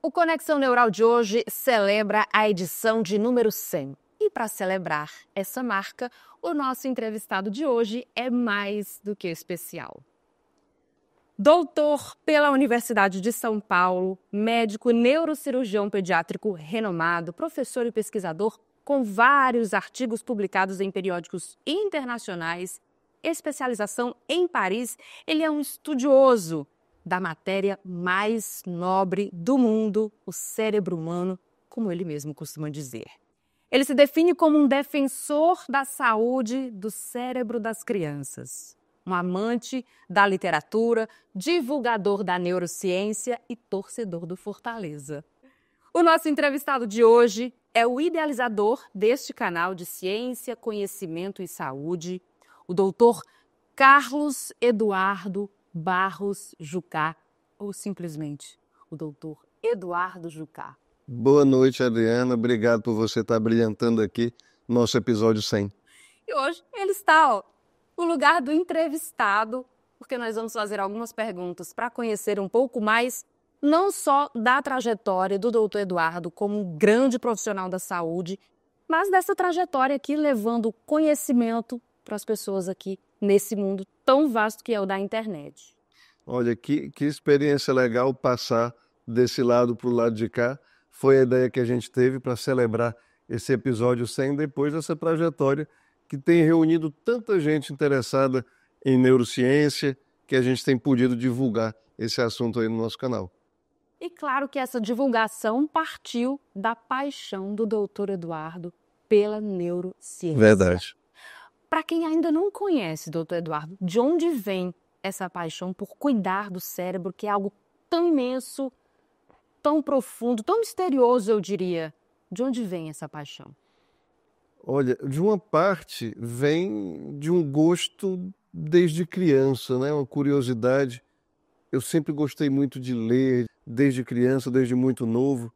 O Conexão Neural de hoje celebra a edição de número 100. E para celebrar essa marca, o nosso entrevistado de hoje é mais do que especial. Doutor pela Universidade de São Paulo, médico neurocirurgião pediátrico renomado, professor e pesquisador com vários artigos publicados em periódicos internacionais, especialização em Paris, ele é um estudioso da matéria mais nobre do mundo, o cérebro humano, como ele mesmo costuma dizer. Ele se define como um defensor da saúde do cérebro das crianças, um amante da literatura, divulgador da neurociência e torcedor do Fortaleza. O nosso entrevistado de hoje é o idealizador deste canal de ciência, conhecimento e saúde, o doutor Carlos Eduardo Barros Jucá, ou simplesmente o doutor Eduardo Jucá. Boa noite, Adriana. Obrigado por você estar brilhantando aqui nosso episódio 100. E hoje ele está no lugar do entrevistado, porque nós vamos fazer algumas perguntas para conhecer um pouco mais, não só da trajetória do doutor Eduardo como um grande profissional da saúde, mas dessa trajetória aqui levando conhecimento para as pessoas aqui nesse mundo tão vasto que é o da internet. Olha, que experiência legal passar desse lado para o lado de cá. Foi a ideia que a gente teve para celebrar esse episódio 100 depois dessa trajetória que tem reunido tanta gente interessada em neurociência que a gente tem podido divulgar esse assunto aí no nosso canal. E claro que essa divulgação partiu da paixão do doutor Eduardo pela neurociência. Verdade. Para quem ainda não conhece, doutor Eduardo, de onde vem essa paixão por cuidar do cérebro, que é algo tão imenso, tão profundo, tão misterioso, eu diria? De onde vem essa paixão? Olha, de uma parte vem de um gosto desde criança, né? Uma curiosidade. Eu sempre gostei muito de ler, desde criança, desde muito novo.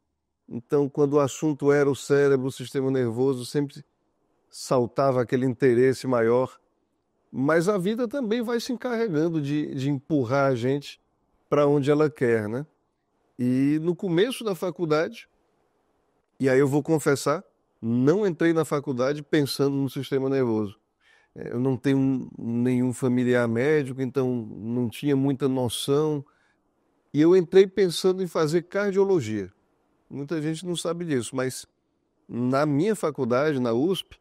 Então, quando o assunto era o cérebro, o sistema nervoso, sempre saltava aquele interesse maior. Mas a vida também vai se encarregando de empurrar a gente para onde ela quer, né? E no começo da faculdade, e aí eu vou confessar, não entrei na faculdade pensando no sistema nervoso. Eu não tenho nenhum familiar médico, então não tinha muita noção. E eu entrei pensando em fazer cardiologia. Muita gente não sabe disso, mas na minha faculdade, na USP,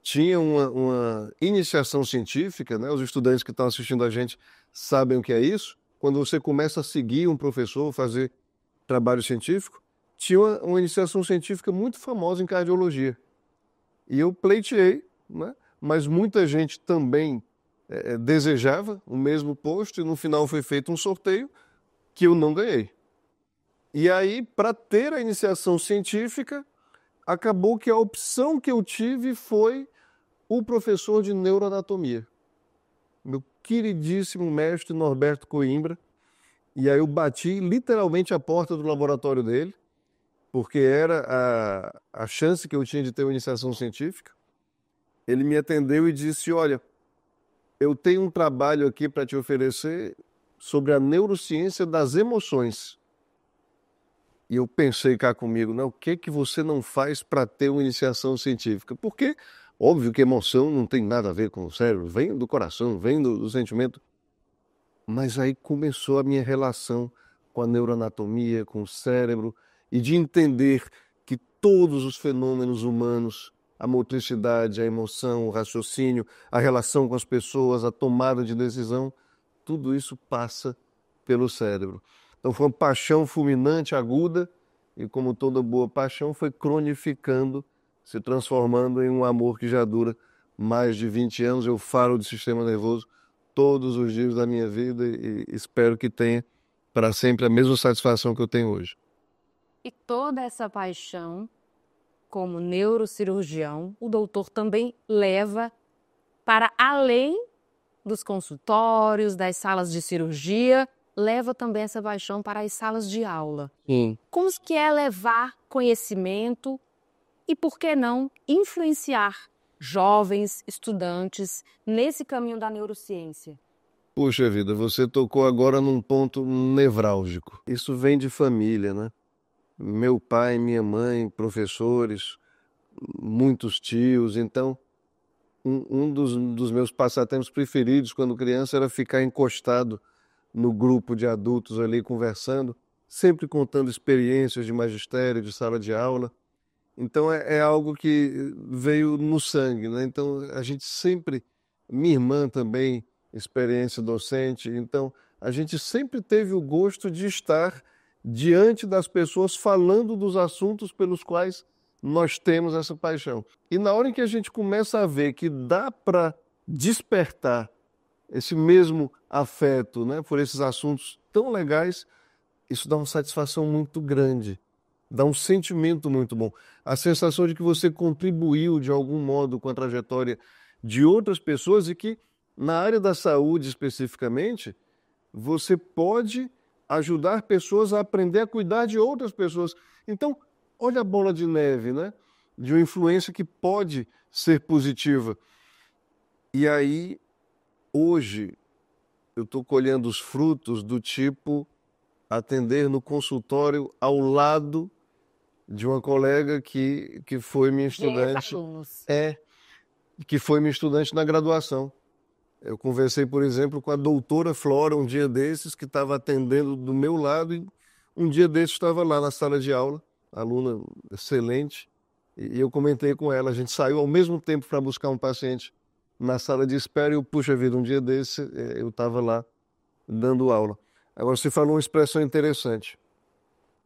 tinha uma iniciação científica, né? Os estudantes que estão assistindo a gente sabem o que é isso. Quando você começa a seguir um professor, fazer trabalho científico, tinha uma iniciação científica muito famosa em cardiologia. E eu pleiteei, né? Mas muita gente também desejava o mesmo posto e no final foi feito um sorteio que eu não ganhei. E aí, para ter a iniciação científica, acabou que a opção que eu tive foi o professor de neuroanatomia, meu queridíssimo mestre Norberto Coimbra. E aí eu bati literalmente a porta do laboratório dele, porque era a chance que eu tinha de ter uma iniciação científica. Ele me atendeu e disse, olha, eu tenho um trabalho aqui para te oferecer sobre a neurociência das emoções. E eu pensei cá comigo, o que você não faz para ter uma iniciação científica? Porque, óbvio que emoção não tem nada a ver com o cérebro, vem do coração, vem do sentimento. Mas aí começou a minha relação com a neuroanatomia, com o cérebro, e de entender que todos os fenômenos humanos, a motricidade, a emoção, o raciocínio, a relação com as pessoas, a tomada de decisão, tudo isso passa pelo cérebro. Então foi uma paixão fulminante, aguda, e como toda boa paixão, foi cronificando, se transformando em um amor que já dura mais de 20 anos. Eu falo de sistema nervoso todos os dias da minha vida e espero que tenha para sempre a mesma satisfação que eu tenho hoje. E toda essa paixão, como neurocirurgião, o doutor também leva para além dos consultórios, das salas de cirurgia, leva também essa paixão para as salas de aula. Sim. Como que é levar conhecimento e, por que não, influenciar jovens, estudantes, nesse caminho da neurociência? Puxa vida, você tocou agora num ponto nevrálgico. Isso vem de família, né? meu pai, minha mãe, professores, muitos tios. Então, um dos meus passatempos preferidos quando criança era ficar encostado no grupo de adultos ali conversando, sempre contando experiências de magistério, de sala de aula. Então é algo que veio no sangue, né? Então a gente sempre, minha irmã também, experiência docente, então a gente sempre teve o gosto de estar diante das pessoas falando dos assuntos pelos quais nós temos essa paixão. E na hora em que a gente começa a ver que dá para despertar esse mesmo afeto, né, por esses assuntos tão legais, isso dá uma satisfação muito grande, dá um sentimento muito bom. A sensação de que você contribuiu de algum modo com a trajetória de outras pessoas e que, na área da saúde especificamente, você pode ajudar pessoas a aprender a cuidar de outras pessoas. Então, olha a bola de neve, né? De uma influência que pode ser positiva. E aí, hoje, eu estou colhendo os frutos do tipo atender no consultório ao lado de uma colega que foi minha estudante. Que foi minha estudante na graduação. Eu conversei, por exemplo, com a doutora Flora um dia desses, que estava atendendo do meu lado, e um dia desses estava lá na sala de aula, aluna excelente, e eu comentei com ela, a gente saiu ao mesmo tempo para buscar um paciente na sala de espera, e eu, puxa vida, um dia desse eu estava lá dando aula. Agora, você falou uma expressão interessante,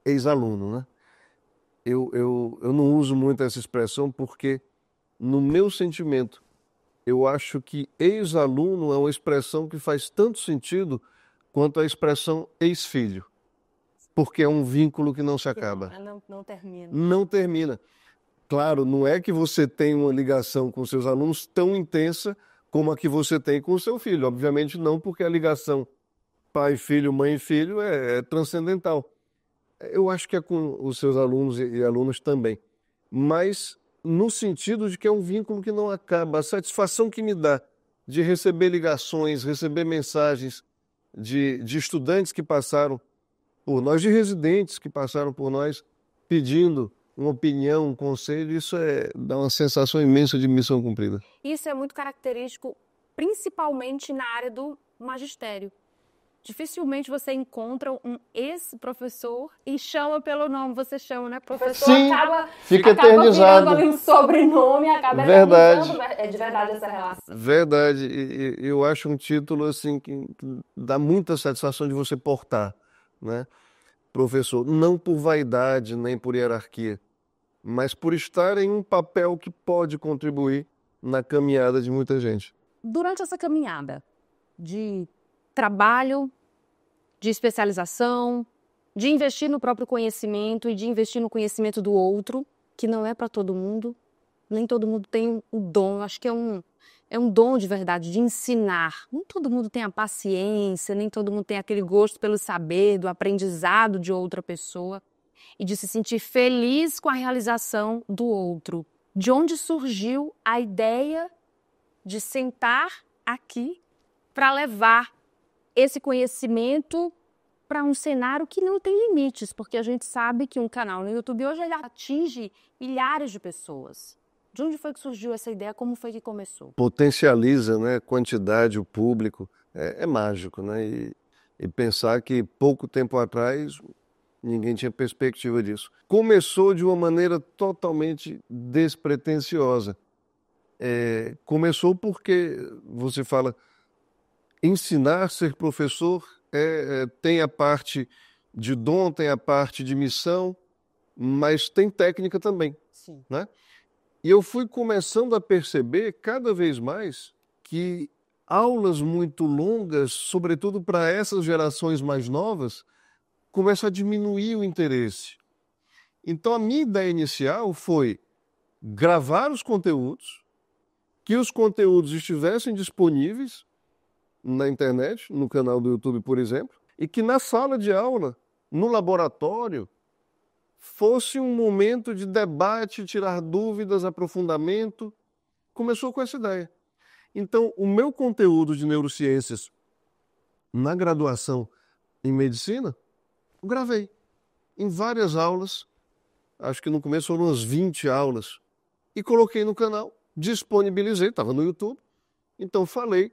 ex-aluno, né? Eu não uso muito essa expressão porque, no meu sentimento, eu acho que ex-aluno é uma expressão que faz tanto sentido quanto a expressão ex-filho, porque é um vínculo que não se acaba. Não termina. Não termina. Claro, não é que você tem uma ligação com seus alunos tão intensa como a que você tem com o seu filho. Obviamente não, porque a ligação pai-filho, mãe-filho é transcendental. Eu acho que é com os seus alunos e alunas também. Mas no sentido de que é um vínculo que não acaba. A satisfação que me dá de receber ligações, receber mensagens de estudantes que passaram por nós, de residentes que passaram por nós, pedindo uma opinião, um conselho, isso dá uma sensação imensa de missão cumprida. Isso é muito característico, principalmente na área do magistério. Dificilmente você encontra um ex-professor e chama pelo nome, você chama, né? Professor. Sim, fica eternizado. Virando ali um sobrenome, acaba eternizando. É de verdade essa relação. Verdade. E eu acho um título assim que dá muita satisfação de você portar, né? Professor, não por vaidade nem por hierarquia, mas por estar em um papel que pode contribuir na caminhada de muita gente. Durante essa caminhada de trabalho, de especialização, de investir no próprio conhecimento e de investir no conhecimento do outro, que não é para todo mundo, nem todo mundo tem o dom, acho que é um dom de verdade, de ensinar. Nem todo mundo tem a paciência, nem todo mundo tem aquele gosto pelo saber, do aprendizado de outra pessoa e de se sentir feliz com a realização do outro. De onde surgiu a ideia de sentar aqui para levar esse conhecimento para um cenário que não tem limites, porque a gente sabe que um canal no YouTube hoje ele atinge milhares de pessoas. De onde foi que surgiu essa ideia? Como foi que começou? Potencializa, né, quantidade, o público, é mágico, né? E pensar que pouco tempo atrás ninguém tinha perspectiva disso. Começou de uma maneira totalmente despretensiosa. Começou porque você fala, ensinar, ser professor, tem a parte de dom, tem a parte de missão, mas tem técnica também. Sim. Né? E eu fui começando a perceber cada vez mais que aulas muito longas, sobretudo para essas gerações mais novas, começam a diminuir o interesse. Então a minha ideia inicial foi gravar os conteúdos, que os conteúdos estivessem disponíveis na internet, no canal do YouTube, por exemplo, e que na sala de aula, no laboratório, fosse um momento de debate, tirar dúvidas, aprofundamento. Começou com essa ideia. Então, o meu conteúdo de neurociências na graduação em medicina, eu gravei. em várias aulas, acho que no começo foram umas 20 aulas, e coloquei no canal, disponibilizei, estava no YouTube, então falei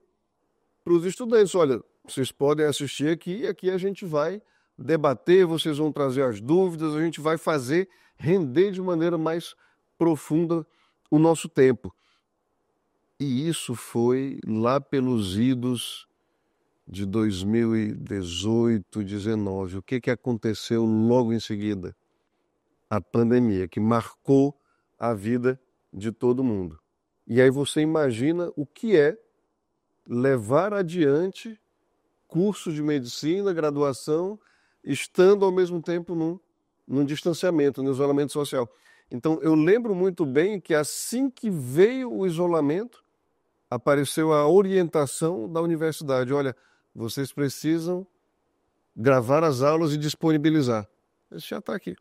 para os estudantes, olha, vocês podem assistir aqui, e aqui a gente vai debater, vocês vão trazer as dúvidas, a gente vai fazer render de maneira mais profunda o nosso tempo. E isso foi lá pelos idos de 2018, 2019. O que aconteceu logo em seguida? A pandemia, que marcou a vida de todo mundo. E aí você imagina o que é levar adiante curso de medicina, graduação, estando ao mesmo tempo num distanciamento, no isolamento social. Então, eu lembro muito bem que assim que veio o isolamento, apareceu a orientação da universidade. Olha, vocês precisam gravar as aulas e disponibilizar. Isso já está aqui.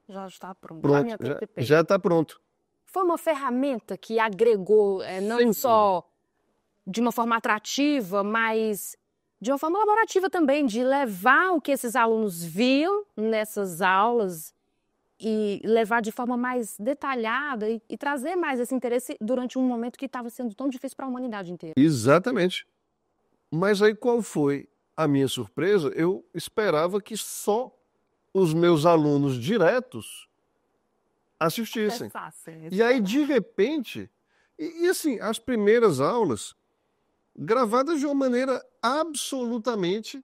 Já está pronto. Pronto, já está pronto. Foi uma ferramenta que agregou, não só de uma forma atrativa, mas de uma forma laborativa também, de levar o que esses alunos viam nessas aulas e levar de forma mais detalhada e trazer mais esse interesse durante um momento que estava sendo tão difícil para a humanidade inteira. Exatamente. Mas aí qual foi a minha surpresa? Eu esperava que só os meus alunos diretos assistissem. E aí, de repente, e assim, as primeiras aulas gravadas de uma maneira absolutamente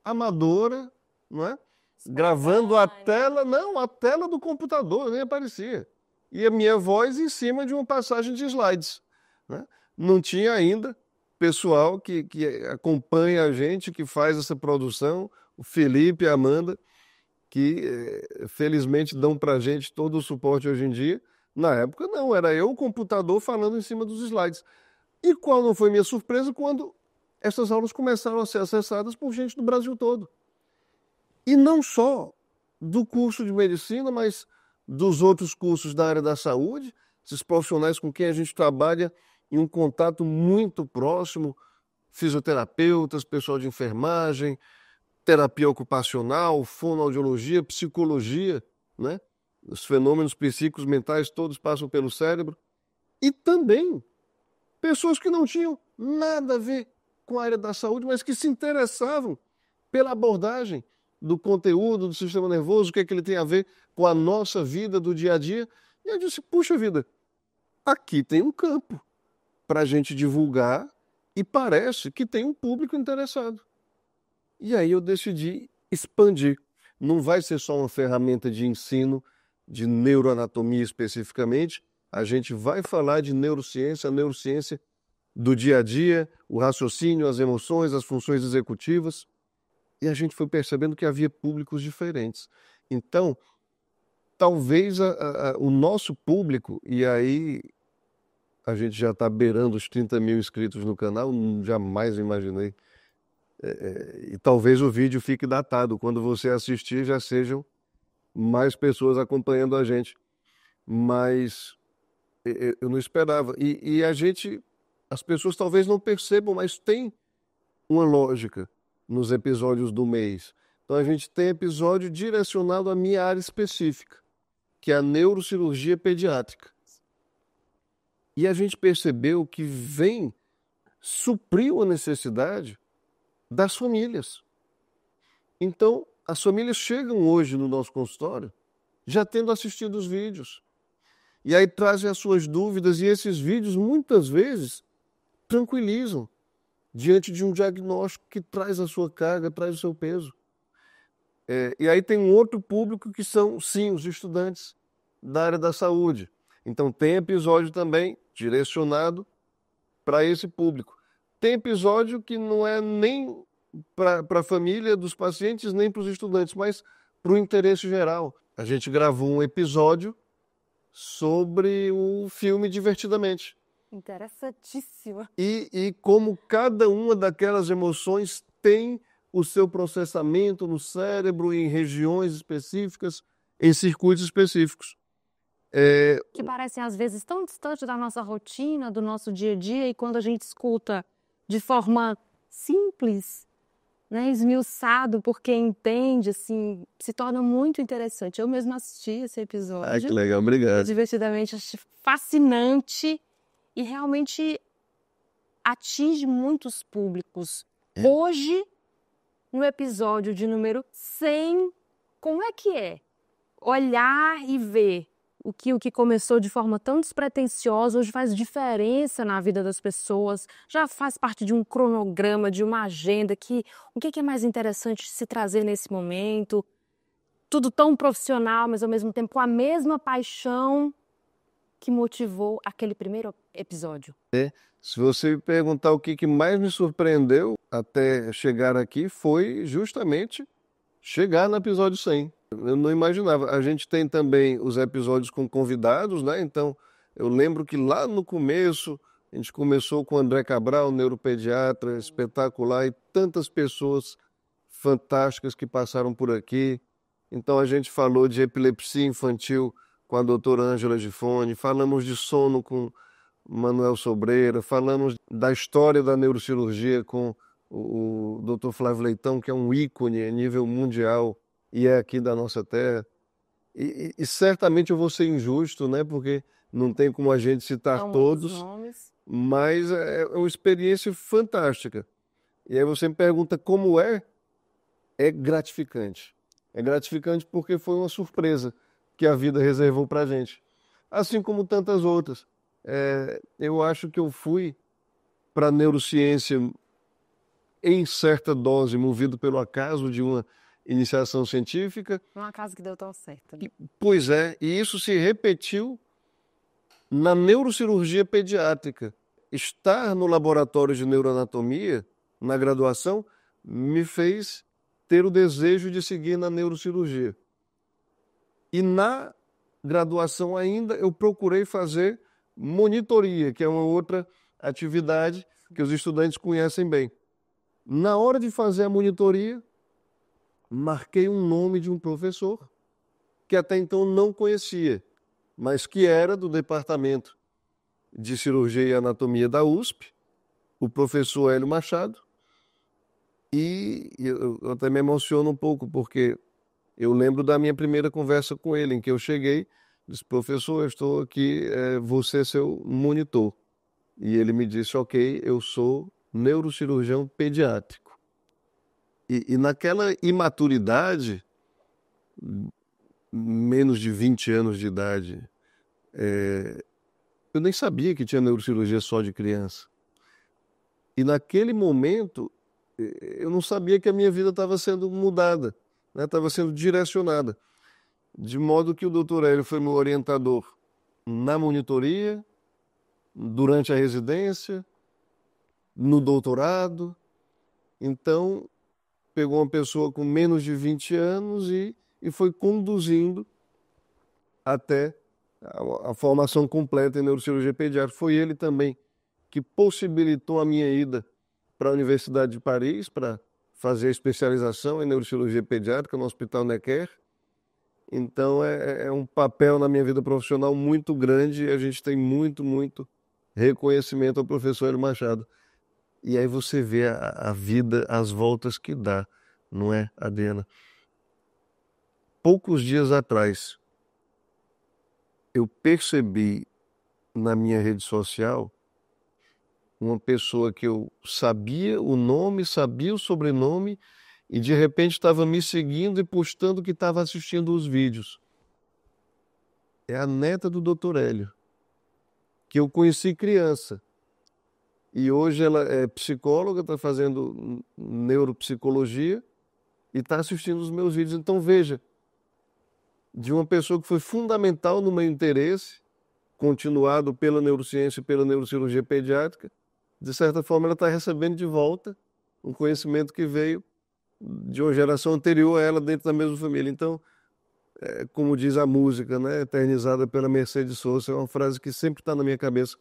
amadora, não é? Gravando a tela, a tela do computador, nem aparecia. E a minha voz em cima de uma passagem de slides. Né? Não tinha ainda pessoal que acompanha a gente, que faz essa produção, o Felipe e a Amanda, que felizmente dão para a gente todo o suporte hoje em dia. Na época não, era eu o computador falando em cima dos slides. E qual não foi minha surpresa quando essas aulas começaram a ser acessadas por gente do Brasil todo. E não só do curso de medicina, mas dos outros cursos da área da saúde, esses profissionais com quem a gente trabalha em um contato muito próximo, fisioterapeutas, pessoal de enfermagem, terapia ocupacional, fonoaudiologia, psicologia, né? Os fenômenos psíquicos mentais todos passam pelo cérebro. E também pessoas que não tinham nada a ver com a área da saúde, mas que se interessavam pela abordagem do conteúdo do sistema nervoso, o que é que ele tem a ver com a nossa vida do dia a dia. E eu disse, puxa vida, aqui tem um campo para a gente divulgar e parece que tem um público interessado. E aí eu decidi expandir. Não vai ser só uma ferramenta de ensino de neuroanatomia especificamente, a gente vai falar de neurociência, a neurociência do dia a dia, o raciocínio, as emoções, as funções executivas. E a gente foi percebendo que havia públicos diferentes. Então, talvez o nosso público, e aí a gente já está beirando os 30 mil inscritos no canal, jamais imaginei. E talvez o vídeo fique datado. Quando você assistir, já sejam mais pessoas acompanhando a gente. Mas eu não esperava. E as pessoas talvez não percebam, mas tem uma lógica nos episódios do mês. Então a gente tem episódio direcionado à minha área específica, que é a neurocirurgia pediátrica. E a gente percebeu que vem suprir a necessidade das famílias. Então, as famílias chegam hoje no nosso consultório já tendo assistido os vídeos. E aí trazem as suas dúvidas e esses vídeos, muitas vezes, tranquilizam diante de um diagnóstico que traz a sua carga, traz o seu peso. E aí tem um outro público que são, sim, os estudantes da área da saúde. Então tem episódio também direcionado para esse público. Tem episódio que não é nem para a família dos pacientes, nem para os estudantes, mas para o interesse geral. A gente gravou um episódio sobre o filme Divertidamente. Interessantíssimo. E como cada uma daquelas emoções tem o seu processamento no cérebro, em regiões específicas, em circuitos específicos. Que parecem, às vezes, tão distantes da nossa rotina, do nosso dia a dia, e quando a gente escuta de forma simples, né, esmiuçado por quem entende, assim, se torna muito interessante. Eu mesma assisti esse Ah, episódio. que legal, obrigado. Divertidamente, achei fascinante e realmente atinge muitos públicos. Hoje, no episódio de número 100, como é que é? Olhar e ver o que começou de forma tão despretensiosa hoje faz diferença na vida das pessoas, já faz parte de um cronograma, de uma agenda, o que é mais interessante se trazer nesse momento, tudo tão profissional, mas ao mesmo tempo com a mesma paixão que motivou aquele primeiro episódio. Se você me perguntar o que mais me surpreendeu até chegar aqui, foi justamente chegar no episódio 100. Eu não imaginava. A gente tem também os episódios com convidados, né? Então, eu lembro que lá no começo, a gente começou com o André Cabral, neuropediatra, espetacular, e tantas pessoas fantásticas que passaram por aqui. Então, a gente falou de epilepsia infantil com a doutora Ângela Gifone, falamos de sono com Manuel Sobreira, falamos da história da neurocirurgia com o Dr. Flávio Leitão, que é um ícone a nível mundial e é aqui da nossa terra. E certamente eu vou ser injusto, né? Porque não tem como a gente citar São todos, muitos nomes. mas é uma experiência fantástica. E aí você me pergunta como é? É gratificante. É gratificante porque foi uma surpresa que a vida reservou para a gente. Assim como tantas outras. Eu acho que eu fui para a neurociência em certa dose, movido pelo acaso de uma iniciação científica. Um acaso que deu tão certo. Né? Pois é, e isso se repetiu na neurocirurgia pediátrica. Estar no laboratório de neuroanatomia, na graduação, me fez ter o desejo de seguir na neurocirurgia. E na graduação ainda eu procurei fazer monitoria, que é uma outra atividade que os estudantes conhecem bem. Na hora de fazer a monitoria, marquei um nome de um professor que até então não conhecia, mas que era do departamento de cirurgia e anatomia da USP, o professor Hélio Machado. E eu até me emociono um pouco, porque eu lembro da minha primeira conversa com ele, em que eu cheguei, disse: professor, eu estou aqui, você é seu monitor. E ele me disse: ok, eu sou neurocirurgião pediátrico. E naquela imaturidade, menos de 20 anos de idade, eu nem sabia que tinha neurocirurgia só de criança. E naquele momento, eu não sabia que a minha vida estava sendo mudada, né? Estava sendo direcionada. De modo que o doutor Hélio foi meu orientador na monitoria, durante a residência, no doutorado. Então, pegou uma pessoa com menos de 20 anos e foi conduzindo até a formação completa em neurocirurgia pediátrica. Foi ele também que possibilitou a minha ida para a Universidade de Paris para fazer a especialização em neurocirurgia pediátrica no Hospital Necker. Então é um papel na minha vida profissional muito grande e a gente tem muito, muito reconhecimento ao professor Hélio Machado. E aí você vê a vida, as voltas que dá, não é, Adriana? Poucos dias atrás, eu percebi na minha rede social uma pessoa que eu sabia o nome, sabia o sobrenome e de repente estava me seguindo e postando que estava assistindo os vídeos. É a neta do Dr. Hélio, que eu conheci criança. E hoje ela é psicóloga, está fazendo neuropsicologia e está assistindo os meus vídeos. Então veja, de uma pessoa que foi fundamental no meu interesse, continuado pela neurociência e pela neurocirurgia pediátrica, de certa forma ela está recebendo de volta um conhecimento que veio de uma geração anterior a ela dentro da mesma família. Então, como diz a música, né, eternizada pela Mercedes Sosa, é uma frase que sempre está na minha cabeça: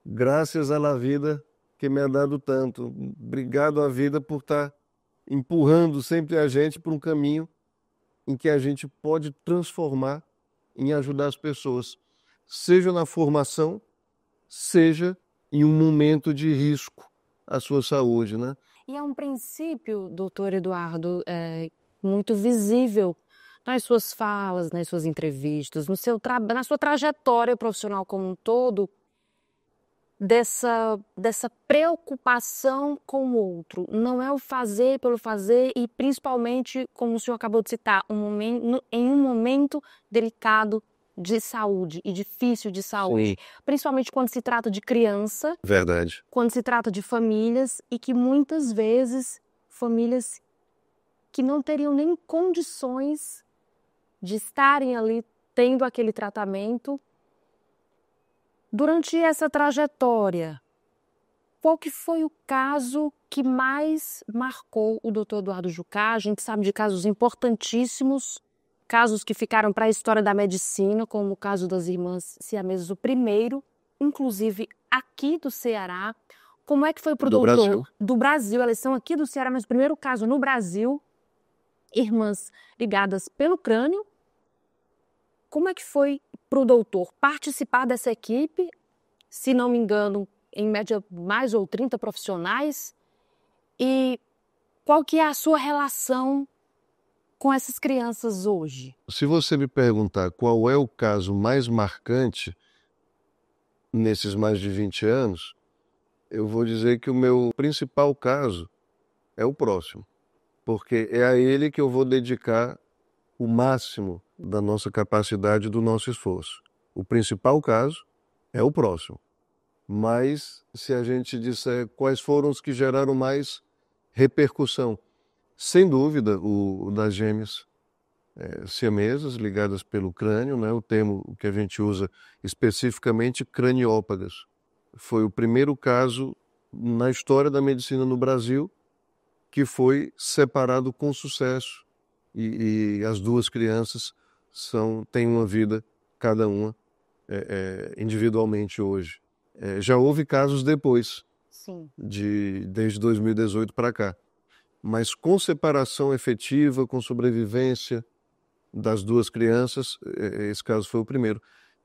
graças à vida que me ha dado tanto. Obrigado à vida por estar empurrando sempre a gente por um caminho em que a gente pode transformar em ajudar as pessoas, seja na formação, seja em um momento de risco à sua saúde, né? E é um princípio, doutor Eduardo, muito visível nas suas falas, nas suas entrevistas, na sua trajetória profissional como um todo, dessa preocupação com o outro. Não é o fazer pelo fazer e, principalmente, como o senhor acabou de citar, em um momento delicado de saúde e difícil de saúde. Sim. Principalmente quando se trata de criança. Verdade. Quando se trata de famílias e que muitas vezes famílias que não teriam nem condições de estarem ali tendo aquele tratamento. Durante essa trajetória, qual que foi o caso que mais marcou o doutor Eduardo Jucá? A gente sabe de casos importantíssimos, casos que ficaram para a história da medicina, como o caso das irmãs siamesas, o primeiro, inclusive aqui do Ceará. Como é que foi para o doutor? Brasil. Do Brasil, elas são aqui do Ceará, mas o primeiro caso no Brasil, irmãs ligadas pelo crânio. Como é que foi para o doutor participar dessa equipe? Se não me engano, em média, mais ou 30 profissionais. E qual que é a sua relação com essas crianças hoje? Se você me perguntar qual é o caso mais marcante nesses mais de 20 anos, eu vou dizer que o meu principal caso é o próximo, porque é a ele que eu vou dedicar o máximo da nossa capacidade, do nosso esforço. O principal caso é o próximo. Mas, se a gente disser quais foram os que geraram mais repercussão, sem dúvida o das gêmeas siamesas ligadas pelo crânio, né? O termo que a gente usa especificamente, craniópagas. Foi o primeiro caso na história da medicina no Brasil que foi separado com sucesso. E as duas crianças têm uma vida, cada uma, individualmente hoje. Já houve casos depois, Sim. Desde 2018 para cá. Mas com separação efetiva, com sobrevivência das duas crianças, esse caso foi o primeiro.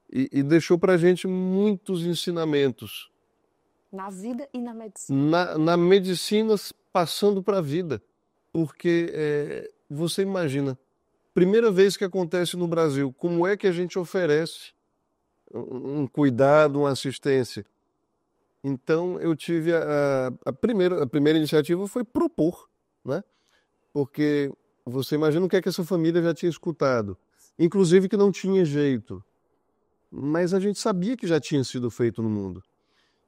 E deixou para a gente muitos ensinamentos. Na vida e na medicina. Na medicina, passando para a vida. Porque você imagina, primeira vez que acontece no Brasil, como é que a gente oferece um cuidado, uma assistência? Então, eu tive a primeira iniciativa foi propor, né? Porque você imagina o que é que essa família já tinha escutado, inclusive que não tinha jeito, mas a gente sabia que já tinha sido feito no mundo.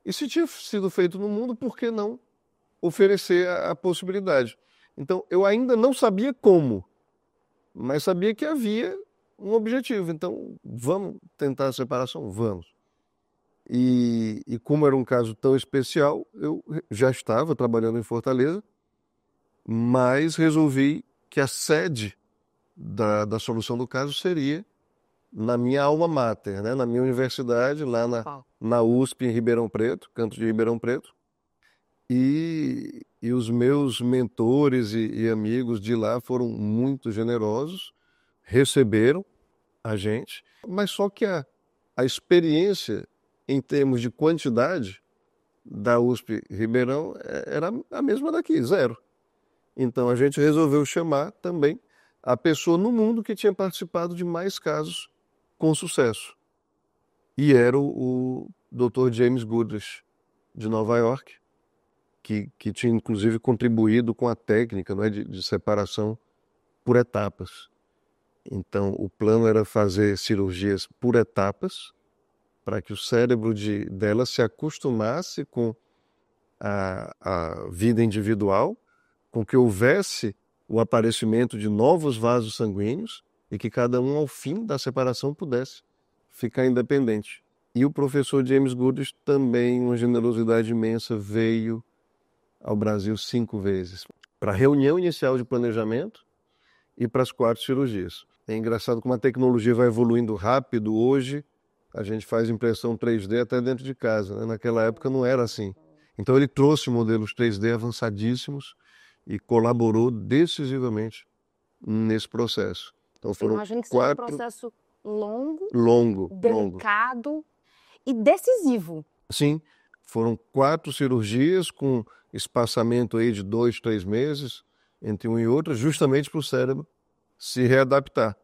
E se tinha sido feito no mundo, por que não oferecer a possibilidade? Então, eu ainda não sabia como, mas sabia que havia um objetivo. Então, vamos tentar a separação? Vamos. E como era um caso tão especial, eu já estava trabalhando em Fortaleza, mas resolvi que a sede da solução do caso seria na minha alma mater, né? Na minha universidade, lá na USP, em Ribeirão Preto, campus de Ribeirão Preto. E os meus mentores e amigos de lá foram muito generosos, receberam a gente, mas só que a experiência em termos de quantidade da USP Ribeirão era a mesma daqui, 0. Então a gente resolveu chamar também a pessoa no mundo que tinha participado de mais casos com sucesso. E era o Dr. James Goodrich, de Nova York, que tinha inclusive contribuído com a técnica, não é, de separação por etapas. Então o plano era fazer cirurgias por etapas, para que o cérebro dela se acostumasse com a vida individual, com que houvesse o aparecimento de novos vasos sanguíneos e que cada um, ao fim da separação, pudesse ficar independente. E o professor James Goodrich também, uma generosidade imensa, veio ao Brasil 5 vezes para a reunião inicial de planejamento e para as 4 cirurgias. É engraçado como a tecnologia vai evoluindo rápido. Hoje a gente faz impressão 3D até dentro de casa, né? Naquela época não era assim. Então ele trouxe modelos 3D avançadíssimos e colaborou decisivamente nesse processo. Então foram imagino que 4... seja um processo longo, delicado e decisivo. Sim, Foram 4 cirurgias com espaçamento aí de 2, 3 meses entre uma e outra, justamente para o cérebro se readaptar.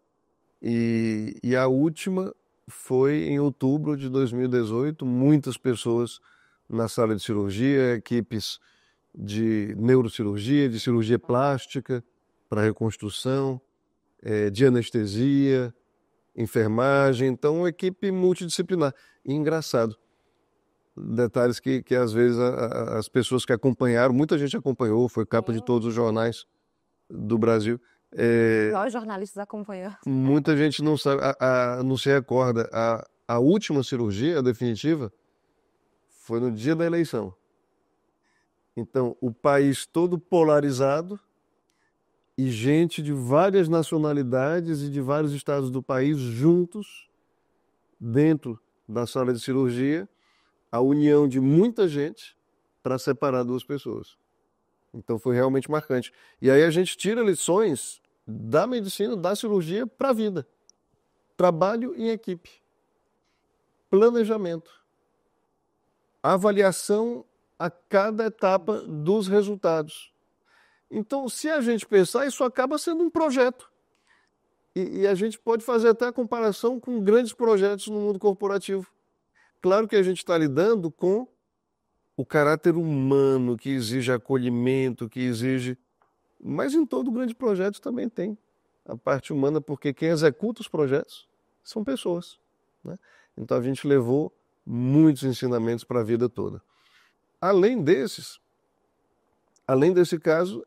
E a última foi em outubro de 2018, muitas pessoas na sala de cirurgia, equipes de neurocirurgia, de cirurgia plástica para reconstrução, de anestesia, enfermagem, então uma equipe multidisciplinar. E engraçado, detalhes que às vezes as pessoas que acompanharam, muita gente acompanhou, foi capa de todos os jornais do Brasil. Nós jornalistas acompanhamos. Muita gente não sabe, não se recorda. A última cirurgia, a definitiva, foi no dia da eleição. Então, o país todo polarizado e gente de várias nacionalidades e de vários estados do país juntos dentro da sala de cirurgia, a união de muita gente para separar 2 pessoas. Então foi realmente marcante. E aí a gente tira lições da medicina, da cirurgia para a vida. Trabalho em equipe, planejamento, avaliação a cada etapa dos resultados. Então, se a gente pensar, isso acaba sendo um projeto. E a gente pode fazer até a comparação com grandes projetos no mundo corporativo. Claro que a gente está lidando com o caráter humano, que exige acolhimento, que exige... Mas em todo grande projeto também tem a parte humana, porque quem executa os projetos são pessoas, né? Então a gente levou muitos ensinamentos para a vida toda. Além desse caso,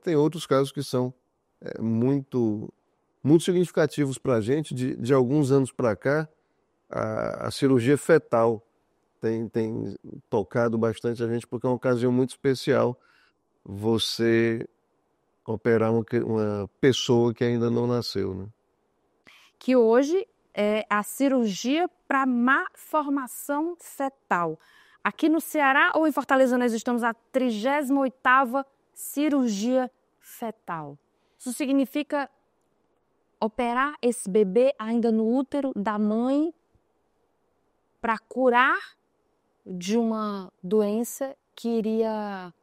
tem outros casos que são muito significativos para a gente. De alguns anos para cá, a cirurgia fetal tem tocado bastante a gente, porque é uma ocasião muito especial você operar uma pessoa que ainda não nasceu, né? Que hoje é a cirurgia para malformação fetal. Aqui no Ceará ou em Fortaleza nós estamos na 38ª cirurgia fetal. Isso significa operar esse bebê ainda no útero da mãe para curar de uma doença que iria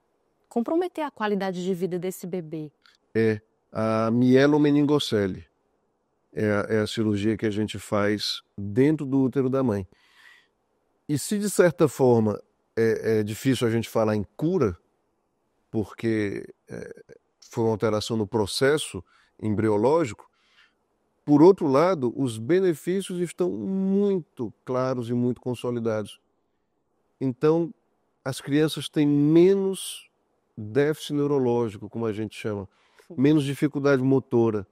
comprometer a qualidade de vida desse bebê. É a mielomeningocele. É a cirurgia que a gente faz dentro do útero da mãe. E se de certa forma é difícil a gente falar em cura, porque foi uma alteração no processo embriológico, por outro lado, os benefícios estão muito claros e muito consolidados. Então, as crianças têm menos déficit neurológico, como a gente chama, menos dificuldade motora.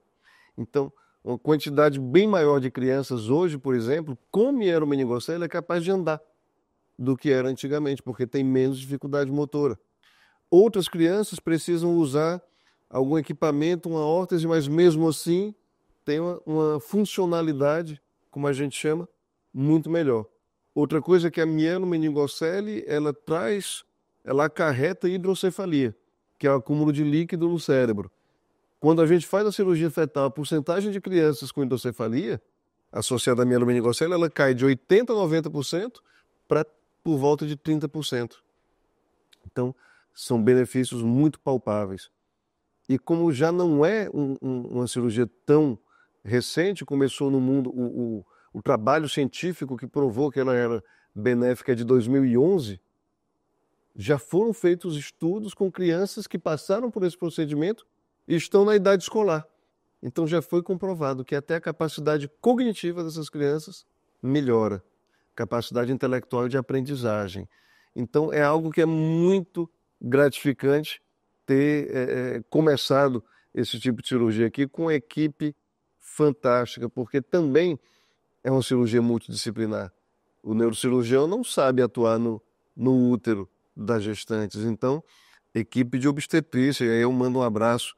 Então, uma quantidade bem maior de crianças hoje, por exemplo, com mielomeningocele é capaz de andar do que era antigamente, porque tem menos dificuldade motora. Outras crianças precisam usar algum equipamento, uma órtese, mas mesmo assim tem uma funcionalidade, como a gente chama, muito melhor. Outra coisa é que a mielomeningocele, ela acarreta hidrocefalia, que é o acúmulo de líquido no cérebro. Quando a gente faz a cirurgia fetal, a porcentagem de crianças com hidrocefalia associada à mielomeningocele, ela cai de 80% a 90% para por volta de 30%. Então, são benefícios muito palpáveis. E como já não é uma cirurgia tão recente, começou no mundo, o trabalho científico que provou que ela era benéfica é de 2011, já foram feitos estudos com crianças que passaram por esse procedimento e estão na idade escolar. Então já foi comprovado que até a capacidade cognitiva dessas crianças melhora, capacidade intelectual e de aprendizagem. Então é algo que é muito gratificante ter começado esse tipo de cirurgia aqui com uma equipe fantástica, porque também é uma cirurgia multidisciplinar. O neurocirurgião não sabe atuar no útero das gestantes, então equipe de obstetrícia, e aí eu mando um abraço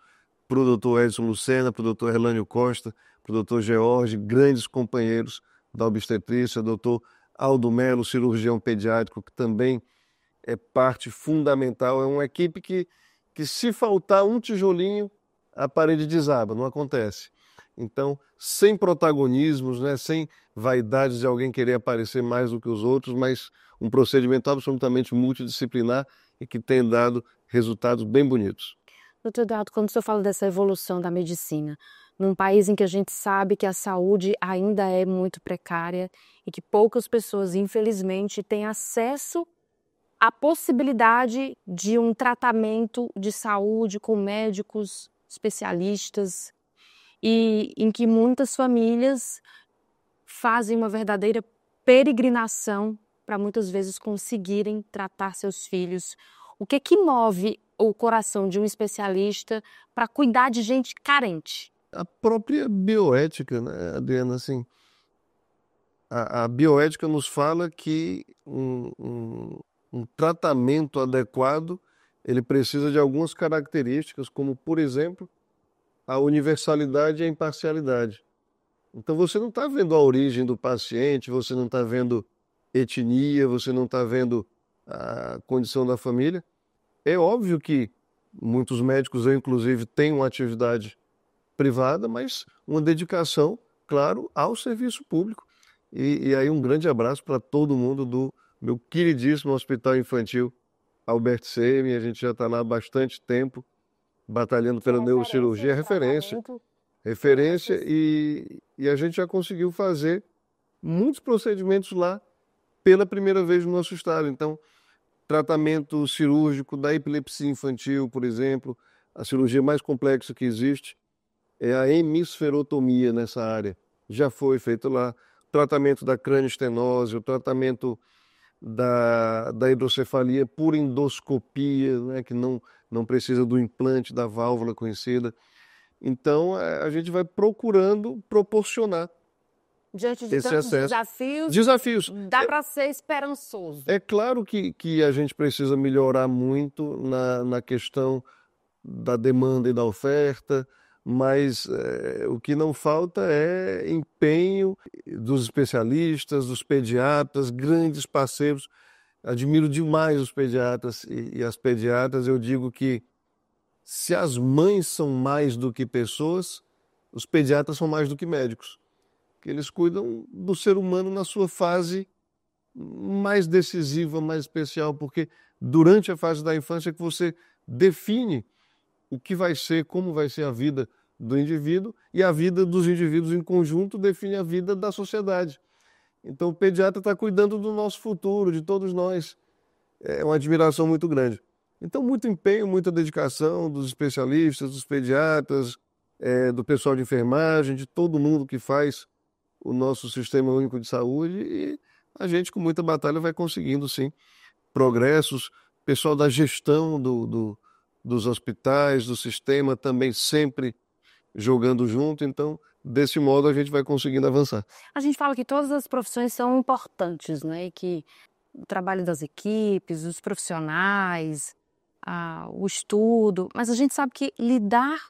para o Dr. Edson Lucena, para o Dr. Erlânio Costa, para o Dr. George, grandes companheiros da obstetrícia, Dr. Aldo Melo, cirurgião pediátrico, que também é parte fundamental. É uma equipe que se faltar um tijolinho, a parede desaba, não acontece. Então, sem protagonismos, né? Sem vaidades de alguém querer aparecer mais do que os outros, mas um procedimento absolutamente multidisciplinar e que tem dado resultados bem bonitos. Doutor Eduardo, quando o senhor fala dessa evolução da medicina, num país em que a gente sabe que a saúde ainda é muito precária e que poucas pessoas, infelizmente, têm acesso à possibilidade de um tratamento de saúde com médicos especialistas e em que muitas famílias fazem uma verdadeira peregrinação para muitas vezes conseguirem tratar seus filhos. O que move o coração de um especialista para cuidar de gente carente? A própria bioética, né, Adriana, assim, a bioética nos fala que um tratamento adequado, ele precisa de algumas características, como, por exemplo, a universalidade e a imparcialidade. Então você não está vendo a origem do paciente, você não está vendo etnia, você não está vendo a condição da família. É óbvio que muitos médicos, eu inclusive, têm uma atividade privada, mas uma dedicação, claro, ao serviço público. E aí um grande abraço para todo mundo do meu queridíssimo Hospital Infantil Albert Semi. A gente já está lá há bastante tempo, batalhando pela neurocirurgia, referência e a gente já conseguiu fazer muitos procedimentos lá pela primeira vez no nosso estado. Então, tratamento cirúrgico da epilepsia infantil, por exemplo, a cirurgia mais complexa que existe é a hemisferotomia nessa área. Já foi feito lá. Tratamento da cranioestenose, o tratamento da hidrocefalia por endoscopia, né, que não precisa do implante da válvula conhecida. Então, a gente vai procurando proporcionar diante de esse tantos acesso. Desafios, dá para ser esperançoso. É claro que a gente precisa melhorar muito na questão da demanda e da oferta, mas o que não falta é empenho dos especialistas, dos pediatras, grandes parceiros. Admiro demais os pediatras e as pediatras. Eu digo que se as mães são mais do que pessoas, os pediatras são mais do que médicos, que eles cuidam do ser humano na sua fase mais decisiva, mais especial, porque durante a fase da infância é que você define o que vai ser, como vai ser a vida do indivíduo, e a vida dos indivíduos em conjunto define a vida da sociedade. Então o pediatra está cuidando do nosso futuro, de todos nós. É uma admiração muito grande. Então, muito empenho, muita dedicação dos especialistas, dos pediatras, do pessoal de enfermagem, de todo mundo que faz o nosso Sistema Único de Saúde, e a gente, com muita batalha, vai conseguindo, sim, progressos. Pessoal da gestão dos hospitais, do sistema, também sempre jogando junto. Então, desse modo, a gente vai conseguindo avançar. A gente fala que todas as profissões são importantes, né? E que o trabalho das equipes, os profissionais, o estudo, mas a gente sabe que lidar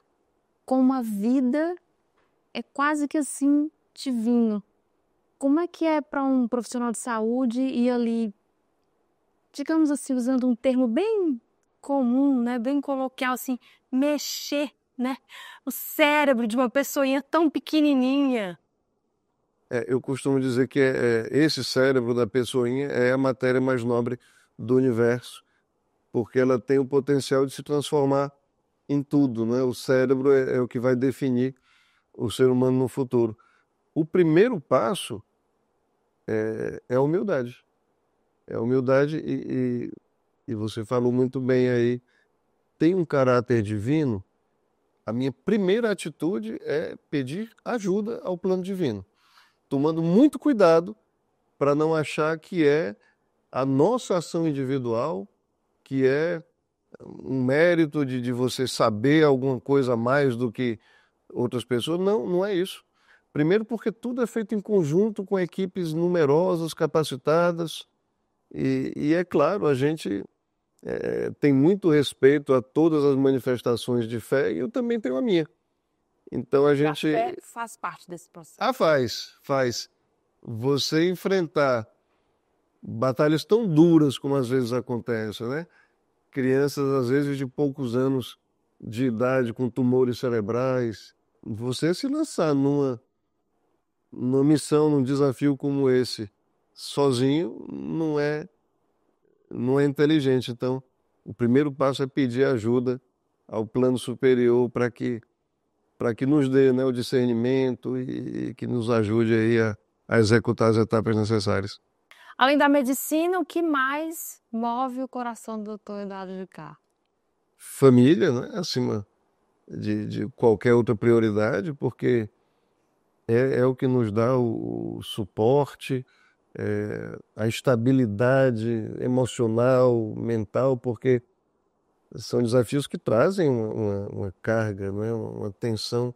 com uma vida é quase que assim divino. Como é que é para um profissional de saúde ir ali, digamos assim, usando um termo bem comum, né, bem coloquial, assim, mexer, né, o cérebro de uma pessoinha tão pequenininha? Eu costumo dizer que esse cérebro da pessoinha é a matéria mais nobre do universo, porque ela tem o potencial de se transformar em tudo, né? O cérebro é o que vai definir o ser humano no futuro. O primeiro passo é a humildade. É a humildade e você falou muito bem aí, tem um caráter divino. A minha primeira atitude é pedir ajuda ao plano divino, tomando muito cuidado para não achar que é a nossa ação individual, que é um mérito de você saber alguma coisa a mais do que outras pessoas. Não, não é isso. Primeiro porque tudo é feito em conjunto com equipes numerosas, capacitadas, e é claro, a gente tem muito respeito a todas as manifestações de fé e eu também tenho a minha. Então a gente... A fé faz parte desse processo. Faz. Você enfrentar batalhas tão duras como às vezes acontece, né? Crianças, às vezes, de poucos anos de idade, com tumores cerebrais, você se lançar numa missão, num desafio como esse, sozinho, não é inteligente. Então, o primeiro passo é pedir ajuda ao plano superior para que nos dê, né, o discernimento e que nos ajude aí a executar as etapas necessárias. Além da medicina, o que mais move o coração do doutor Eduardo de Cá? Família, né, acima de qualquer outra prioridade, porque é o que nos dá o suporte, a estabilidade emocional, mental, porque são desafios que trazem uma carga, né, uma tensão.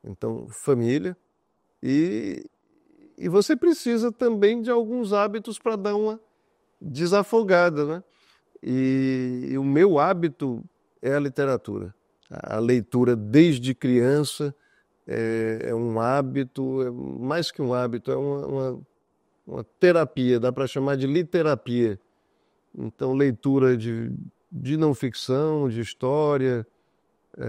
Então, família. E você precisa também de alguns hábitos para dar uma desafogada, né? E o meu hábito é a literatura. A leitura desde criança é um hábito, é mais que um hábito, é uma terapia, dá para chamar de literapia. Então, leitura de não ficção, de história,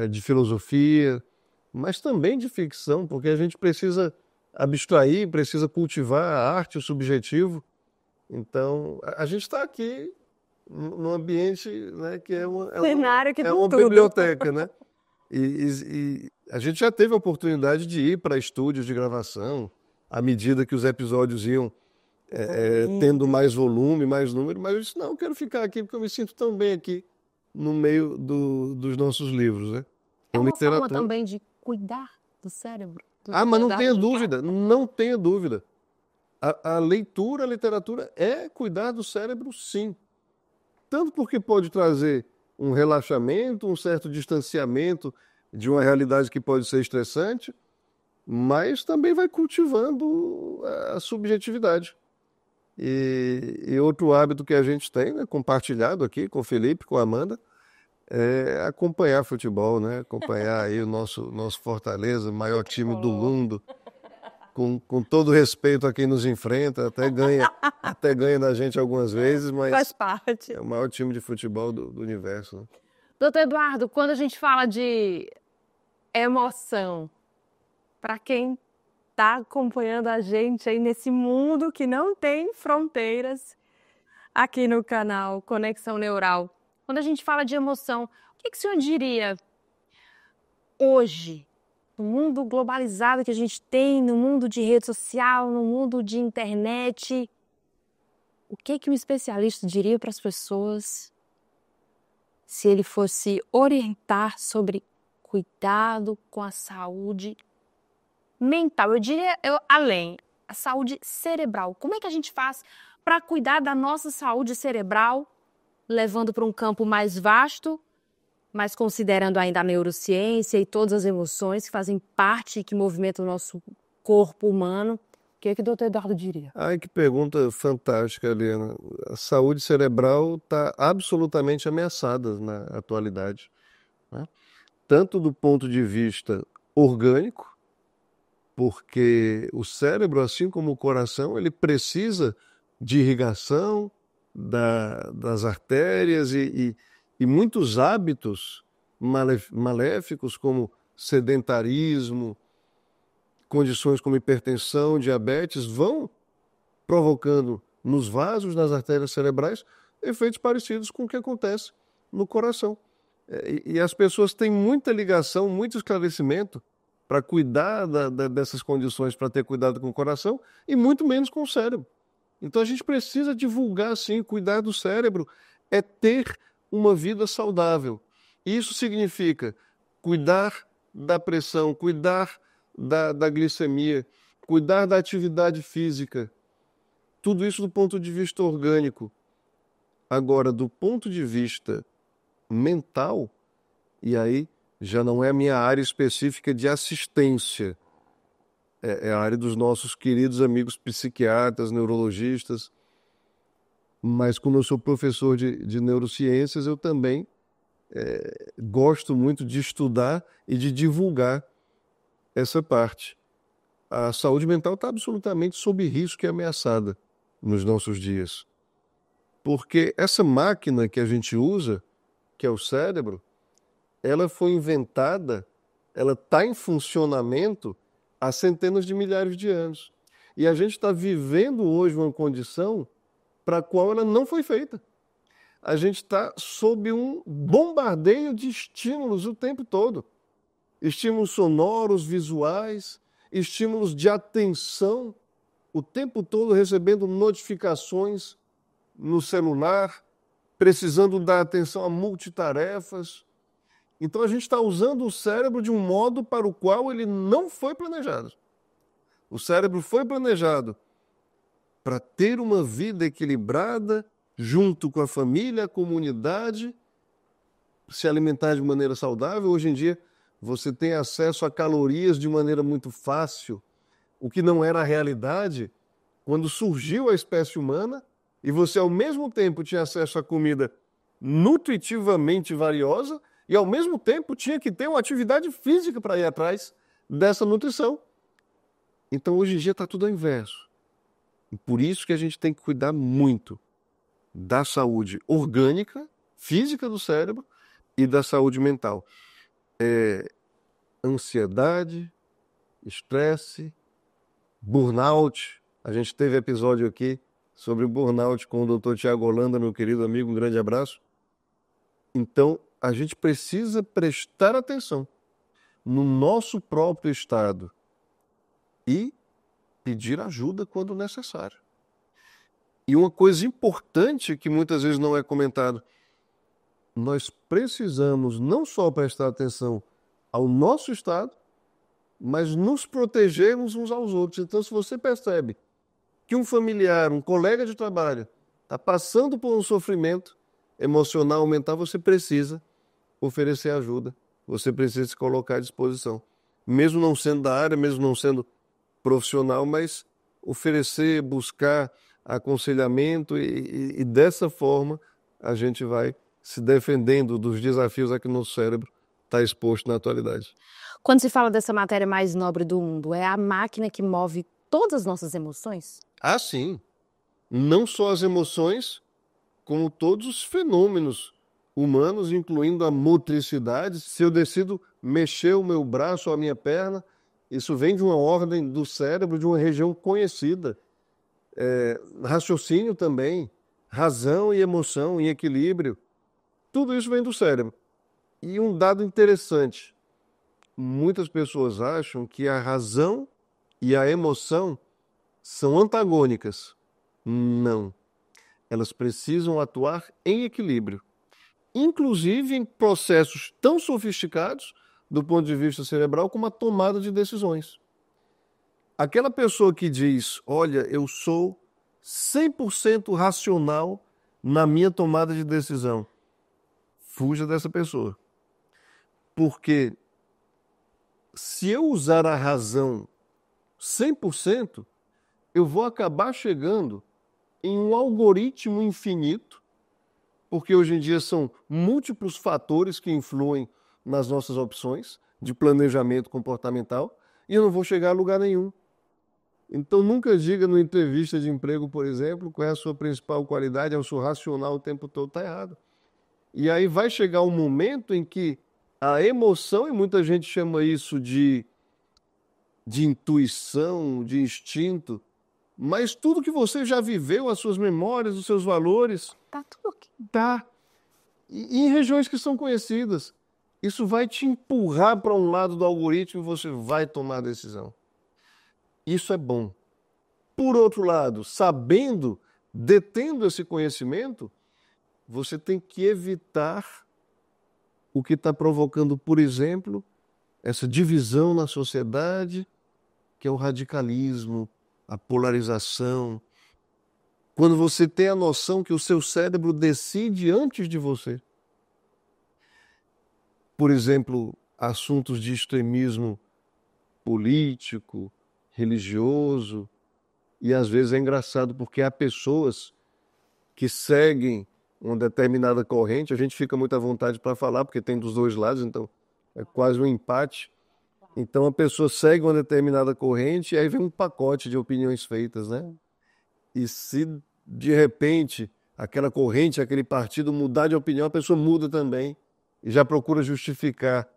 de filosofia, mas também de ficção, porque a gente precisa abstrair, precisa cultivar a arte, o subjetivo. Então, a gente está aqui num ambiente, né, que Cenário que é tem uma tudo. biblioteca, né? E a gente já teve a oportunidade de ir para estúdios de gravação, à medida que os episódios iam tendo mais volume, mais número, mas eu disse, não, eu quero ficar aqui porque eu me sinto tão bem aqui no meio dos nossos livros, né? É Então, uma forma literatura. também de cuidar do cérebro. Do Ah, mas não Eduardo tenha de Cá. dúvida, não tenha dúvida. A leitura, a literatura é cuidar do cérebro, sim. Tanto porque pode trazer um relaxamento, um certo distanciamento de uma realidade que pode ser estressante, mas também vai cultivando a subjetividade. E outro hábito que a gente tem, né, compartilhado aqui com o Felipe, com a Amanda, é acompanhar futebol, né? Acompanhar aí o nosso Fortaleza, maior time do mundo, com todo respeito a quem nos enfrenta, até ganha da gente algumas vezes, Faz mas parte. é o maior time de futebol do universo, né? Doutor Eduardo, quando a gente fala de emoção, para quem está acompanhando a gente aí nesse mundo que não tem fronteiras, aqui no canal Conexão Neural, quando a gente fala de emoção, o que o senhor diria hoje, no mundo globalizado que a gente tem, no mundo de rede social, no mundo de internet, o que um especialista diria para as pessoas se ele fosse orientar sobre cuidado com a saúde mental? Eu diria além, a saúde cerebral. Como é que a gente faz para cuidar da nossa saúde cerebral, levando para um campo mais vasto, mas considerando ainda a neurociência e todas as emoções que fazem parte e que movimentam o nosso corpo humano? O que o doutor Eduardo diria? Ai, que pergunta fantástica, Helena. A saúde cerebral está absolutamente ameaçada na atualidade, né? Tanto do ponto de vista orgânico, porque o cérebro, assim como o coração, ele precisa de irrigação das artérias e muitos hábitos maléficos, como sedentarismo, condições como hipertensão, diabetes, vão provocando nos vasos, nas artérias cerebrais, efeitos parecidos com o que acontece no coração. E as pessoas têm muita ligação, muito esclarecimento para cuidar dessas condições, para ter cuidado com o coração, e muito menos com o cérebro. Então a gente precisa divulgar, sim, cuidar do cérebro é ter uma vida saudável. Isso significa cuidar da pressão, cuidar da glicemia, cuidar da atividade física. Tudo isso do ponto de vista orgânico. Agora, do ponto de vista mental, e aí já não é a minha área específica de assistência, é a área dos nossos queridos amigos psiquiatras, neurologistas, mas como eu sou professor de neurociências, eu também gosto muito de estudar e de divulgar essa parte. A saúde mental está absolutamente sob risco e ameaçada nos nossos dias. Porque essa máquina que a gente usa, que é o cérebro, ela foi inventada ela está em funcionamento há centenas de milhares de anos. E a gente está vivendo hoje uma condição para a qual ela não foi feita. A gente está sob um bombardeio de estímulos o tempo todo. Estímulos sonoros, visuais, estímulos de atenção, o tempo todo recebendo notificações no celular, precisando dar atenção a multitarefas. Então a gente está usando o cérebro de um modo para o qual ele não foi planejado. O cérebro foi planejado para ter uma vida equilibrada, junto com a família, a comunidade, se alimentar de maneira saudável. Hoje em dia, você tem acesso a calorias de maneira muito fácil, o que não era a realidade quando surgiu a espécie humana, e você, ao mesmo tempo, tinha acesso a comida nutritivamente valiosa e, ao mesmo tempo, tinha que ter uma atividade física para ir atrás dessa nutrição. Então, hoje em dia, está tudo ao inverso. E por isso que a gente tem que cuidar muito da saúde orgânica, física do cérebro e da saúde mental. Ansiedade, estresse, burnout. A gente teve episódio aqui sobre burnout com o Dr. Tiago Holanda, meu querido amigo, um grande abraço. Então, a gente precisa prestar atenção no nosso próprio estado e pedir ajuda quando necessário. E uma coisa importante que muitas vezes não é comentado, nós precisamos não só prestar atenção ao nosso estado, mas nos protegermos uns aos outros. Então, se você percebe que um familiar, um colega de trabalho, está passando por um sofrimento emocional, mental, você precisa oferecer ajuda, você precisa se colocar à disposição. Mesmo não sendo da área, mesmo não sendo profissional, mas oferecer, buscar aconselhamento e dessa forma a gente vai se defendendo dos desafios a que nosso cérebro está exposto na atualidade. Quando se fala dessa matéria mais nobre do mundo, é a máquina que move todas as nossas emoções? Ah, sim. Não só as emoções, como todos os fenômenos humanos, incluindo a motricidade. Se eu decido mexer o meu braço ou a minha perna, isso vem de uma ordem do cérebro, de uma região conhecida. Raciocínio também, razão e emoção em equilíbrio. Tudo isso vem do cérebro. E um dado interessante, muitas pessoas acham que a razão e a emoção são antagônicas. Não. Elas precisam atuar em equilíbrio. Inclusive em processos tão sofisticados, do ponto de vista cerebral, como a tomada de decisões. Aquela pessoa que diz, olha, eu sou 100% racional na minha tomada de decisão, fuja dessa pessoa. Porque se eu usar a razão 100%, eu vou acabar chegando em um algoritmo infinito, porque hoje em dia são múltiplos fatores que influem nas nossas opções de planejamento comportamental, e eu não vou chegar a lugar nenhum. Então nunca diga numa entrevista de emprego, por exemplo, qual é a sua principal qualidade, eu sou racional o tempo todo, está errado. E aí vai chegar um momento em que a emoção, e muita gente chama isso de intuição, de instinto, mas tudo que você já viveu, as suas memórias, os seus valores... Tá tudo aqui. Tá. E em regiões que são conhecidas. Isso vai te empurrar para um lado do algoritmo e você vai tomar a decisão. Isso é bom. Por outro lado, sabendo, detendo esse conhecimento, você tem que evitar o que está provocando, por exemplo, essa divisão na sociedade, que é o radicalismo, a polarização. Quando você tem a noção que o seu cérebro decide antes de você. Por exemplo, assuntos de extremismo político, religioso, e às vezes é engraçado porque há pessoas que seguem uma determinada corrente, a gente fica muito à vontade para falar, porque tem dos dois lados, então é quase um empate. Então a pessoa segue uma determinada corrente e aí vem um pacote de opiniões feitas, né? E se de repente aquela corrente, aquele partido mudar de opinião, a pessoa muda também e já procura justificar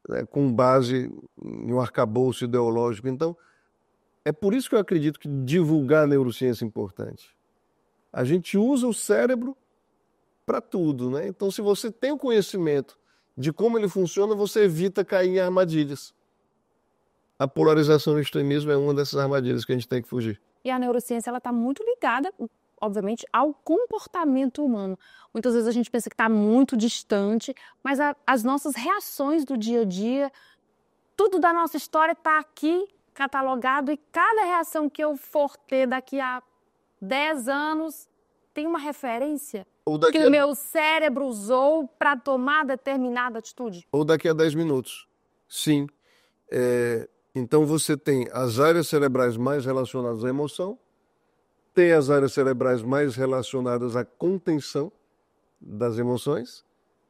né, com base em um arcabouço ideológico. Então, é por isso que eu acredito que divulgar a neurociência é importante. A gente usa o cérebro para tudo, né? Então, se você tem o conhecimento de como ele funciona, você evita cair em armadilhas. A polarização e o extremismo é uma dessas armadilhas que a gente tem que fugir. E a neurociência ela está muito ligada, obviamente, ao comportamento humano. Muitas vezes a gente pensa que está muito distante, mas as nossas reações do dia a dia, tudo da nossa história está aqui catalogado e cada reação que eu for ter daqui a 10 anos tem uma referência que o meu cérebro usou para tomar determinada atitude. Ou daqui a 10 minutos. Sim. Então você tem as áreas cerebrais mais relacionadas à emoção, tem as áreas cerebrais mais relacionadas à contenção das emoções,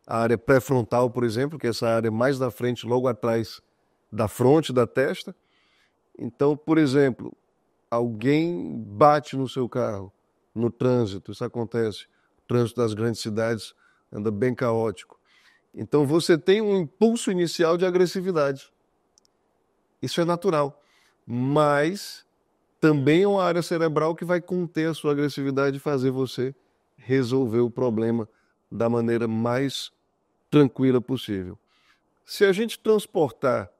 a área pré-frontal, por exemplo, que é essa área mais da frente, logo atrás da fronte, da testa. Então, por exemplo, alguém bate no seu carro, no trânsito, isso acontece, o trânsito das grandes cidades anda bem caótico. Então você tem um impulso inicial de agressividade. Isso é natural, mas também é uma área cerebral que vai conter a sua agressividade e fazer você resolver o problema da maneira mais tranquila possível. Se a gente transportar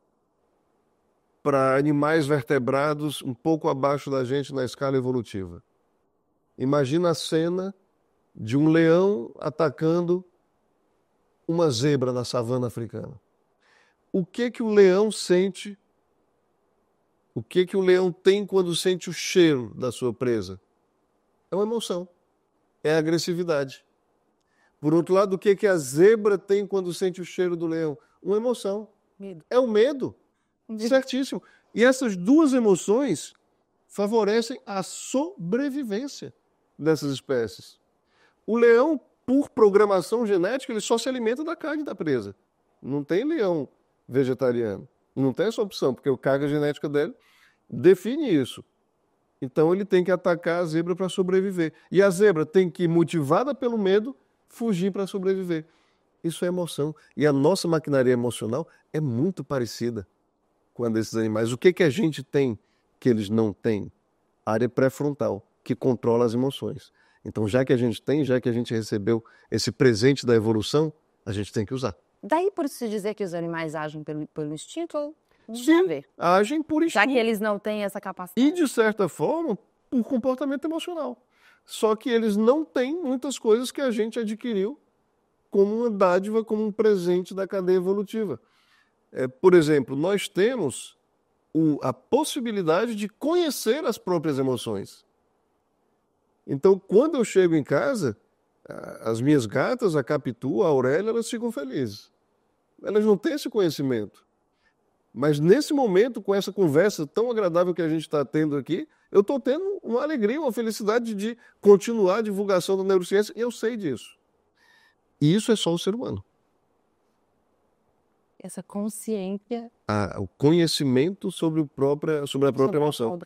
para animais vertebrados um pouco abaixo da gente na escala evolutiva, imagina a cena de um leão atacando uma zebra na savana africana. O que o leão sente? O que o leão tem quando sente o cheiro da sua presa? É uma emoção, é a agressividade. Por outro lado, o que a zebra tem quando sente o cheiro do leão? Uma emoção. Medo. É o medo. Certíssimo. E essas duas emoções favorecem a sobrevivência dessas espécies. O leão, por programação genética, ele só se alimenta da carne da presa. Não tem leão vegetariano. Não tem essa opção, porque a carga genética dele define isso. Então ele tem que atacar a zebra para sobreviver. E a zebra tem que, motivada pelo medo, fugir para sobreviver. Isso é emoção. E a nossa maquinaria emocional é muito parecida com a desses animais. O que a gente tem que eles não têm? A área pré-frontal, que controla as emoções. Então, já que a gente tem, já que a gente recebeu esse presente da evolução, a gente tem que usar. Daí por se dizer que os animais agem pelo instinto ou não tem a Sim, ver? agem por instinto. Já que eles não têm essa capacidade. E, de certa forma, por comportamento emocional. Só que eles não têm muitas coisas que a gente adquiriu como uma dádiva, como um presente da cadeia evolutiva. Por exemplo, nós temos a possibilidade de conhecer as próprias emoções. Então, quando eu chego em casa, as minhas gatas, a Capitu, a Aurélia, elas ficam felizes. Elas não têm esse conhecimento. Mas nesse momento, com essa conversa tão agradável que a gente está tendo aqui, eu estou tendo uma alegria, uma felicidade de continuar a divulgação da neurociência, e eu sei disso. E isso é só o ser humano. Essa consciência. O conhecimento sobre a própria emoção.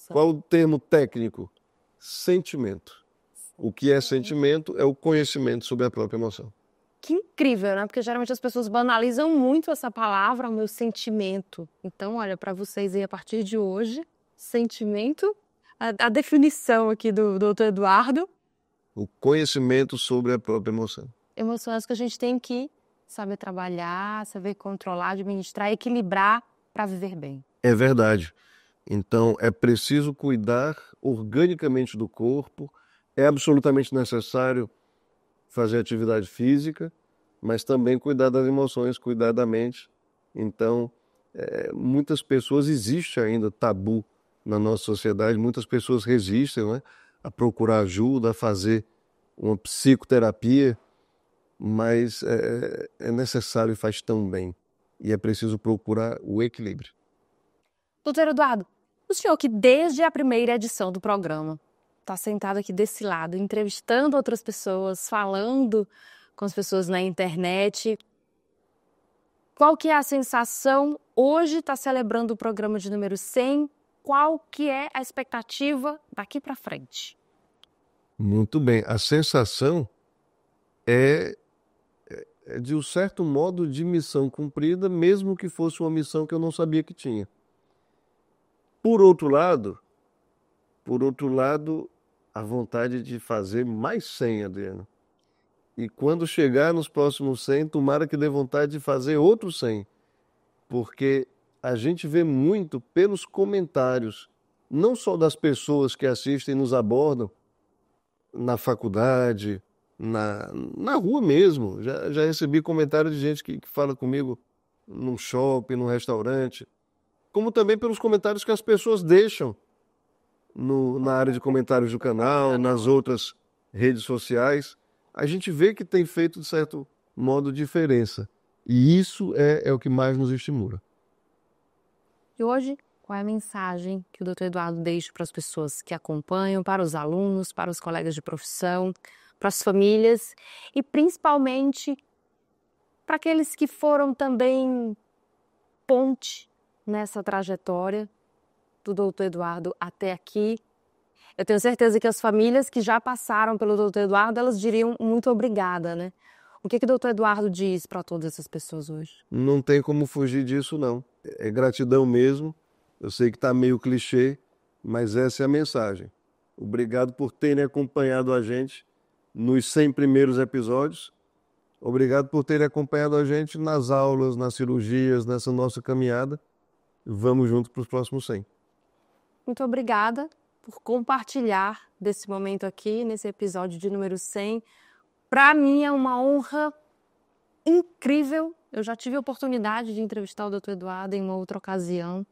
Qual o termo técnico? Sentimento. O que é sentimento é o conhecimento sobre a própria emoção. Que incrível, né? Porque geralmente as pessoas banalizam muito essa palavra, o meu sentimento. Então, olha, para vocês aí a partir de hoje, sentimento, a definição aqui do Dr. Eduardo. O conhecimento sobre a própria emoção. Emoções que a gente tem que saber trabalhar, saber controlar, administrar, equilibrar para viver bem. É verdade. Então, é preciso cuidar organicamente do corpo, é absolutamente necessário fazer atividade física, mas também cuidar das emoções, cuidar da mente. Então, muitas pessoas, existe ainda tabu na nossa sociedade, muitas pessoas resistem, né, a procurar ajuda, a fazer uma psicoterapia, mas é necessário e faz tão bem. E é preciso procurar o equilíbrio. Doutor Eduardo, o senhor que desde a primeira edição do programa está sentado aqui desse lado, entrevistando outras pessoas, falando com as pessoas na internet, qual que é a sensação? Hoje está celebrando o programa de número 100, qual que é a expectativa daqui para frente? Muito bem, a sensação é de um certo modo de missão cumprida, mesmo que fosse uma missão que eu não sabia que tinha. Por outro lado, a vontade de fazer mais 100, Adriano. E quando chegar nos próximos 100, tomara que dê vontade de fazer outros 100. Porque a gente vê muito pelos comentários, não só das pessoas que assistem e nos abordam, na faculdade, na rua mesmo. Já recebi comentários de gente que fala comigo num shopping, num restaurante, como também pelos comentários que as pessoas deixam na área de comentários do canal, nas outras redes sociais. A gente vê que tem feito, de certo modo, diferença. E isso é o que mais nos estimula. E hoje, qual é a mensagem que o Dr. Eduardo deixa para as pessoas que acompanham, para os alunos, para os colegas de profissão, para as famílias e principalmente para aqueles que foram também ponte nessa trajetória do Dr. Eduardo até aqui? Eu tenho certeza que as famílias que já passaram pelo Dr. Eduardo, elas diriam muito obrigada, né? O que o Dr. Eduardo diz para todas essas pessoas hoje? Não tem como fugir disso, não. É gratidão mesmo. Eu sei que está meio clichê, mas essa é a mensagem. Obrigado por terem acompanhado a gente nos 100 primeiros episódios. Obrigado por terem acompanhado a gente nas aulas, nas cirurgias, nessa nossa caminhada. Vamos juntos para os próximos 100. Muito obrigada por compartilhar desse momento aqui, nesse episódio de número 100. Para mim é uma honra incrível. Eu já tive a oportunidade de entrevistar o Dr. Eduardo em uma outra ocasião.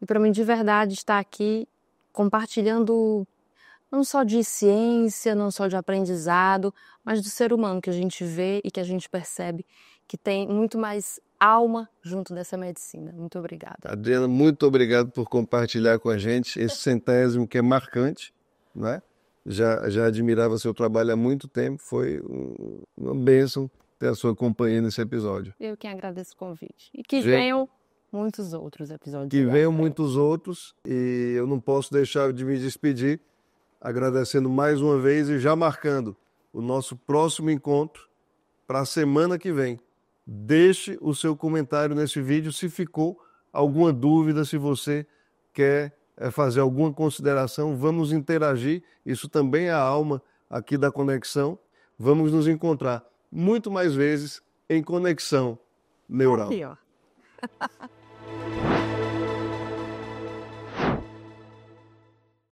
E para mim, de verdade, estar aqui compartilhando não só de ciência, não só de aprendizado, mas do ser humano que a gente vê e que a gente percebe que tem muito mais alma junto dessa medicina. Muito obrigada. Adriana, muito obrigado por compartilhar com a gente esse 100º que é marcante, não é? Já admirava seu trabalho há muito tempo, foi uma bênção ter a sua companhia nesse episódio. Eu que agradeço o convite. E que venham muitos outros episódios. Que venham muitos outros, e eu não posso deixar de me despedir agradecendo mais uma vez e já marcando o nosso próximo encontro para a semana que vem. Deixe o seu comentário nesse vídeo se ficou alguma dúvida, se você quer fazer alguma consideração, vamos interagir. Isso também é a alma aqui da Conexão. Vamos nos encontrar muito mais vezes em Conexão Neural. Aqui, ó.